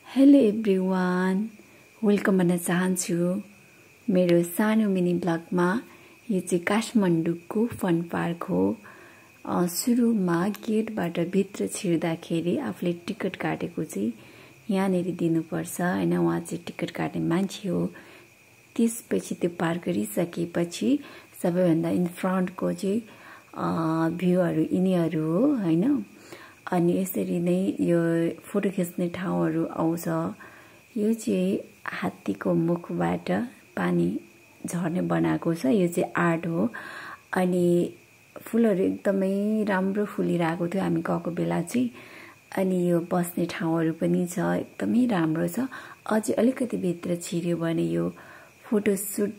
Hello everyone, welcome भन्न चाहन्छु मेरो सानो मिनी ब्लगमा। यो चाहिँ काठमाडौँको फन पार्क हो। सुरुमा गेटबाट भित्र छिर्दाखेरि आफूले टिकट काटेको चाहिँ यहाँनिर दिनुपर्छ हैन। उहाँ चाहिँ टिकट काट्ने मान्छे हो। त्यसपछि त्यो पार गरिसकेपछि सबैभन्दा इन फ्रन्टको चाहिँ भ्यूहरू यिनीहरू हो हैन। अनि यसरी नै यो फोटो खिच्ने ठाउँहरू आउँछ। यो चाहिँ हात्तीको मुखबाट पानी झर्ने बनाएको छ। यो चाहिँ आर्ट हो। अनि फुलहरू एकदमै राम्रो फुलिरहेको थियो हामी गएको बेला चाहिँ। अनि यो बस्ने ठाउँहरू पनि छ, एकदमै राम्रो छ। अझै अलिकति भित्र छिर्यो भने यो फोटो सुट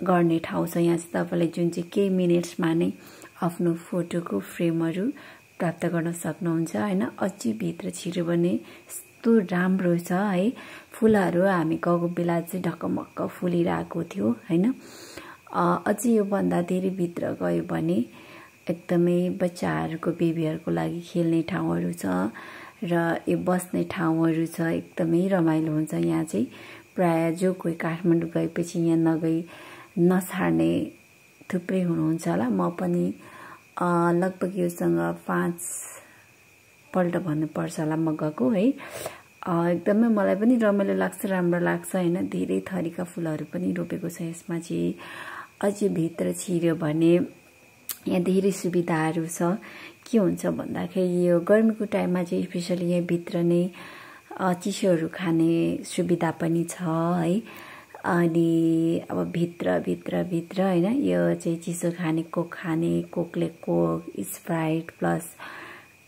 गर्ने ठाउँ छ। यहाँ चाहिँ तपाईले जुन चाहिँ केही मिनेट्समा नै आफ्नो फोटोको फ्रेमहरू प्राप्त गर्न सक्नुहुन्छ हैन। अझै भित्र छिर्यो भने यस्तो राम्रो छ है। फुलहरू हामी गएको बेला चाहिँ ढकमक्क फुलिरहेको थियो हैन। अझै यो भन्दा धेरै भित्र गयो भने एकदमै बच्चाहरूको बेबीहरूको लागि खेल्ने ठाउँहरू छ र यो बस्ने ठाउँहरू छ। एकदमै रमाइलो हुन्छ यहाँ चाहिँ। प्राय जो कोही काठमाडौँ गएपछि यहाँ नगई नछाड्ने थुप्रै हुनुहुन्छ होला। म पनि लगभग योसँग 5 पल्ट भन्नुपर्छ होला म गएको है। एकदमै मलाई पनि रमाइलो लाग्छ, राम्रो लाग्छ हैन। धेरै थरीका फुलहरू पनि रोपेको छ यसमा चाहिँ। अझै भित्र छिर्यो भने यहाँ धेरै सुविधाहरू छ। के हुन्छ भन्दाखेरि यो गर्मीको टाइममा चाहिँ स्पेशली यहाँ भित्र नै चिसोहरू खाने सुविधा पनि छ है। अनि अब भित्र हैन, यो चाहिँ चिसो खाने कोक खाने, कोकले कोक, स्प्राइट प्लस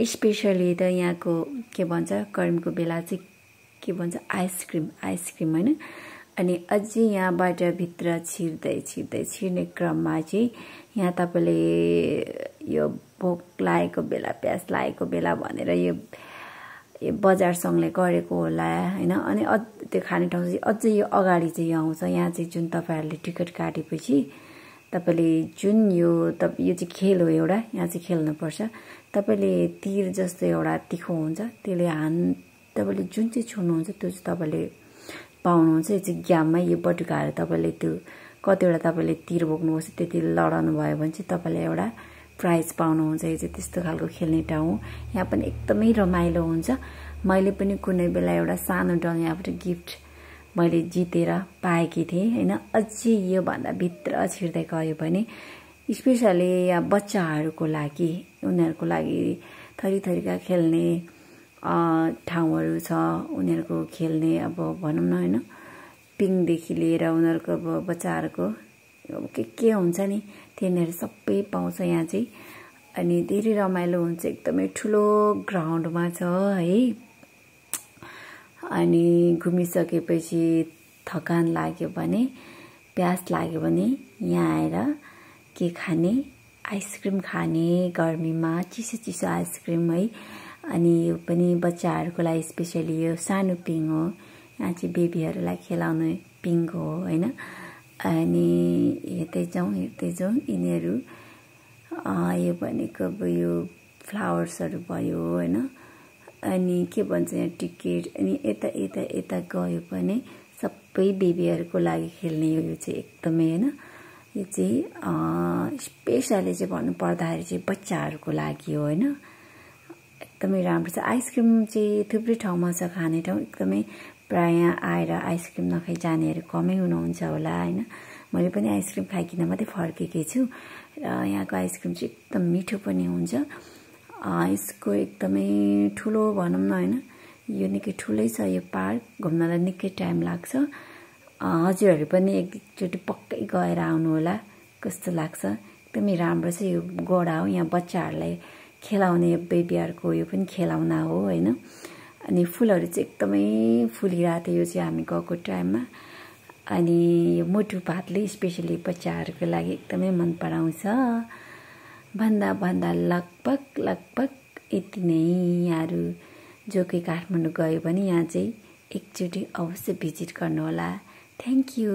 स्पेशली त यहाँको के भन्छ गर्मीको बेला चाहिँ के भन्छ आइसक्रिम हैन। अनि अझै यहाँबाट भित्र छिर्ने क्रममा चाहिँ यहाँ तपाईले यो भोक लागेको बेला, प्यास लागेको बेला भनेर यो बजार सङ्घले गरेको होला हैन। अनि त्यो खाने ठाउँ चाहिँ अझै यो अगाडि चाहिँ आउँछ। यहाँ चाहिँ जुन तपाईहरुले टिकट काटेपछि तपाईले जुन यो चाहिँ खेल हो एउटा, यहाँ चाहिँ खेल्नुपर्छ। तपाईले तीर जस्तो एउटा तिखो हुन्छ, त्यसले तपाईले जुन चाहिँ छुनुहुन्छ त्यो चाहिँ तपाईले पाउनुहुन्छ। यो चाहिँ गेममा यो बटुकाहरू तपाईले त्यो कतिवटा तपाईले तीर बोक्नुपर्छ, त्यति लडाउनु भयो भने चाहिँ तपाईले एउटा प्राइज पाउनुहुन्छ। यो चाहिँ त्यस्तो खालको खेल्ने ठाउँ हो। यहाँ पनि एकदमै रमाइलो हुन्छ। मैले पनि कुनै बेला एउटा सानो डल यहाँबाट गिफ्ट मैले जितेर पाएकी थिएँ हैन। अझै यो भन्दा भित्र छिर्दै गयो भने स्पेशली यहाँ बच्चाहरूको लागि, उनीहरूको लागि थरीका खेल्ने ठाउँहरू छ। उनीहरूको खेल्ने अब भनौँ न हैन, पिङदेखि लिएर उनीहरूको अब बच्चाहरूको के हुन्छ नि तिनीहरू सबै पाउँछ यहाँ चाहिँ। अनि धेरै रमाइलो हुन्छ। एकदमै ठुलो ग्राउन्डमा छ है। अनि घुमिसकेपछि थकान लाग्यो भने, प्यास लाग्यो भने यहाँ आएर के खाने, आइसक्रिम खाने। गर्मीमा चिसो आइसक्रिम है। अनि यो पनि बच्चाहरूको लागि स्पेशली यो सानो पिङ हो। यहाँ चाहिँ बेबीहरूलाई खेलाउने पिङ हो हैन। अनि हेर्दै जाउँ यिनीहरू यो भनेको अब यो फ्लावर्सहरू भयो हैन। अनि के भन्छ यहाँ टिकट। अनि यता गयो भने सबै बेबीहरूको लागि खेल्ने हो। यो चाहिँ एकदमै हैन, यो चाहिँ स्पेशली चाहिँ भन्नु पर्दाखेरि चाहिँ बच्चाहरूको लागि हो हैन। एकदमै राम्रो छ। आइसक्रिम चाहिँ थुप्रै ठाउँमा छ खाने ठाउँ। एकदमै प्राय यहाँ आएर आइसक्रिम नखाइ जानेहरू कमै हुनुहुन्छ होला हैन। मैले पनि आइसक्रिम खाइकिन मात्रै फर्केकी छु। र यहाँको आइसक्रिम चाहिँ एकदम मिठो पनि हुन्छ। यसको एकदमै ठुलो भनौँ न हैन, यो निकै ठुलै छ यो पार्क। घुम्नलाई निकै टाइम लाग्छ। हजुरहरू पनि एकचोटि पक्कै गएर आउनु होला, कस्तो लाग्छ। एकदमै राम्रो छ। यो गोडा हो, यहाँ बच्चाहरूलाई खेलाउने बेबीहरूको यो पनि खेलाउना हो हैन। अनि फुलहरू चाहिँ एकदमै फुलिरहेको थियो यो चाहिँ हामी गएको टाइममा। अनि यो मोटु पातले स्पेशली बच्चाहरूको लागि एकदमै मन पराउँछ। भन्दा लगभग यति नै। यहाँहरू जो कोही काठमाडौँ गयो भने यहाँ चाहिँ एकचोटि अवश्य भिजिट गर्नुहोला। Thank you.